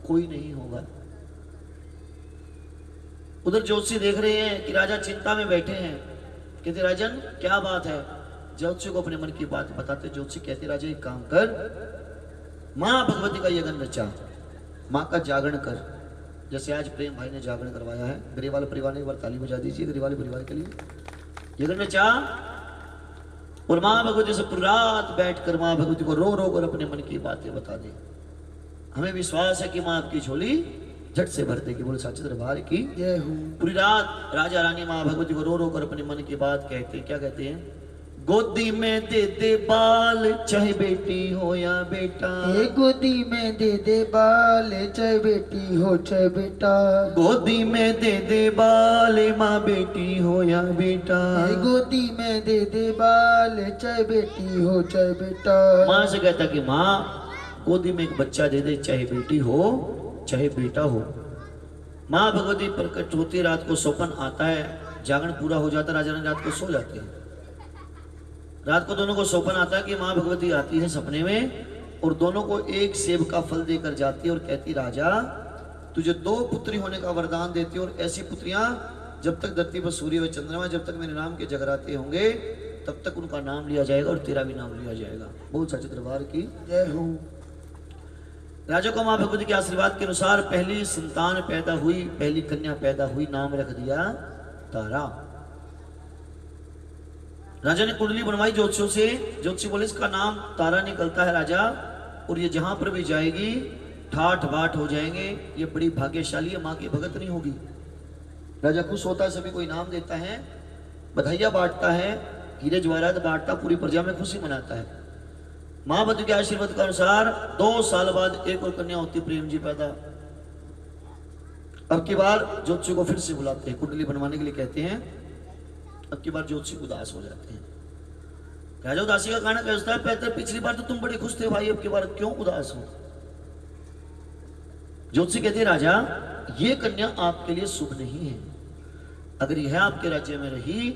कोई नहीं होगा। उधर ज्योतिषी देख रहे हैं कि राजा चिंता में बैठे हैं। कहते राजन क्या बात है? ज्योतिषी को अपने मन की बात बताते ज्योतिषी कहते राजा एक काम कर, माँ भगवती का यज्ञ रचा, माँ का जागरण कर। जैसे आज प्रेम भाई ने जागरण करवाया है, ग्रेवाल परिवार ने एक बार ताली बजा दीजिए ग्रेवाल परिवार के लिए। यज्ञ रचा और माँ भगवती से पूरी रात बैठकर माँ भगवती को रो रो कर अपने मन की बातें बता दे। हमें विश्वास है कि माँ आपकी झोली झट से भर देगी। बोले साचे दरबार की जय हो। पूरी रात राजा रानी माँ भगवती को रो रो कर अपने मन की बात कहते। क्या कहते हैं? गोदी में दे दे बाल चाहे बेटी हो या बेटा, गोदी में दे दे बाल चाहे बेटी हो चाहे बेटा, गोदी में दे दे बाल माँ बेटी हो या बेटा, गोदी में दे दे बाल चाहे बेटी हो चाहे बेटा। माँ से कहता कि माँ गोदी में एक बच्चा दे दे, चाहे बेटी हो चाहे बेटा हो। माँ भगवती प्रकट होती, रात को सपन आता है, जागरण पूरा हो जाता है, राजा रानी रात को सो जाते हैं। रात को दोनों को सपन आता है कि माँ भगवती आती है सपने में और दोनों को एक सेब का फल देकर जाती है और कहती राजा तुझे 2 पुत्री होने का वरदान देती है और ऐसी पुत्रियां जब तक धरती पर सूर्य व चंद्रमा जब तक मेरे नाम के जगराते होंगे तब तक उनका नाम लिया जाएगा और तेरा भी नाम लिया जाएगा। बहुत सच्चे दरबार की जय हो। राजा को माँ भगवती के आशीर्वाद के अनुसार पहली संतान पैदा हुई, पहली कन्या पैदा हुई, नाम रख दिया तारा। राजा ने कुंडली बनवाई ज्योतिषियों से, ज्योतिषी बोले इसका नाम तारा निकलता है राजा, और ये जहां पर भी जाएगी ठाठ बाट हो जाएंगे, ये बड़ी भाग्यशाली है, माँ की भगत नहीं होगी। राजा खुश होता है, सभी को इनाम देता है, बधाइयां बांटता है, हीरे जवाहरात बांटता, पूरी प्रजा में खुशी मनाता है। माँ भगवती के आशीर्वाद के अनुसार 2 साल बाद एक और कन्या होती प्रेम जी पैदा। अब की बार ज्योतिषी को फिर से बुलाते हैं, कुंडली बनवाने के लिए कहते हैं। अब की बार ज्योतिषी उदास हो जाते हैं। राजा उदासी का कारण कहता है पिछली बार तो तुम बड़े खुश थे भाई, अब की बार क्यों उदास हो? ज्योतिषी कहते हैं राजा ये कन्या आपके लिए शुभ नहीं है, अगर यह आपके राज्य में रही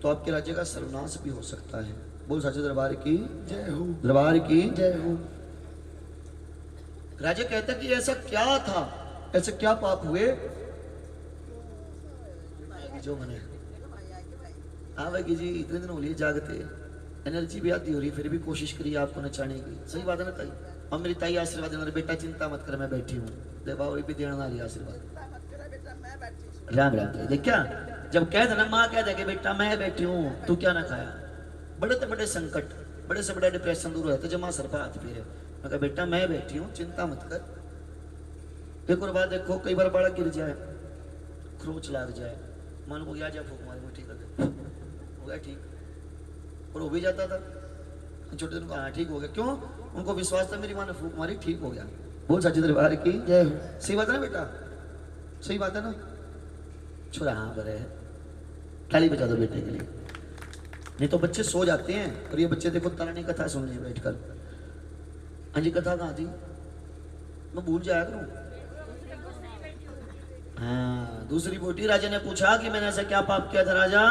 तो आपके राज्य का सर्वनाश भी हो सकता है। बोल सच्चे दरबार की जय हो। दरबार की जय हो। राजा कहता कि ऐसा क्या था, ऐसे क्या पाप हुए जो मैंने। हाँ भाई जी इतने दिन हो लिए जागते, एनर्जी भी आती हो रही, फिर भी कोशिश करिए आपको नचाने की। सही बात है ना ताई? अब मेरी ताई आशीर्वाद देना, बेटा चिंता मत कर मैं बैठी हूँ, देखा भी देना आ रही आशीर्वाद। राम राम ताई। देख क्या जब कह देना माँ कह दे कि बेटा मैं बैठी हूँ तू क्या ना खाया, बड़े से बड़े संकट, बड़े से बड़ा डिप्रेशन दूर होता है जब माँ सर पर हाथ फेरे। मैं कहा बेटा मैं बैठी हूँ चिंता मत कर। एक और बात देखो, कई बार बड़ा गिर जाए, खरोच लाग जाए, मन को गया जाए फूक मारे वो ठीक कर दे, हो गया ठीक, और हो भी जाता था। छोटे दिन को हाँ ठीक हो गया, क्यों? उनको विश्वास था मेरी माँ ने फूक मारी ठीक हो गया। बोल सच्चे दरबार की जय हो। सही बात है ना बेटा? सही बात है ना? छोरा हाँ बड़े है, ताली बजा दो बेटे के लिए। नहीं तो बच्चे सो जाते हैं, और ये बच्चे देखो तारानी कथा सुन रहे बैठकर। हाँ जी कथा कहाँ थी? मैं भूल जाया करूँ। हाँ दूसरी बेटी। राजा ने पूछा कि मैंने ऐसा क्या पाप किया था राजा